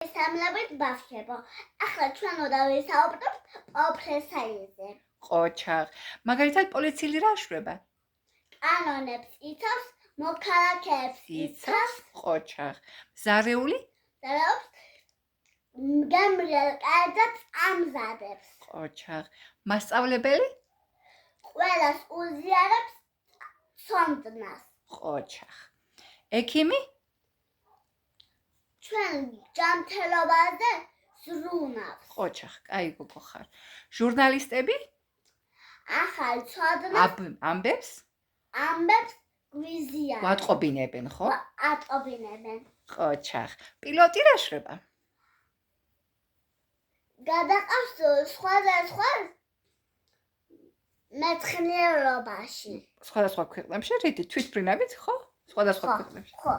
სამლაბით ბავშვებო, ახლა ჩვენ უნდა ვისაუბროთ პროფესიაზე. ყოჩაღ. მაგალითად პოლიცილი რა შვება? კანონებს იცავს, მოქალაქეებს იცავს, ყოჩაღ. ზარეული? დარავს გემრიელ კერძებს ამზადებს. ყოჩაღ. მასწავლებელი? ყველას უზიარებს ცოდნას. ყოჩაღ. ექიმი? ჩვენ ჯანმრთელობაზე ზრუნავს. ყოჩაღ, კაი გოგო ხარ. ჟურნალისტები? ახალ ცოდნას ამბებს? ამბებს გვიზიარებს. გვატყობინებენ, ხო? ატყობინებენ. ყოჩაღ. პილოტი რა შვება? გადაყავს სხვადასხვა მეცნიერებაში. სხვადასხვა ქვეყნებში, რითი თვითმფრინავით, ხო? სხვადასხვა ქვეყნებში. ხო.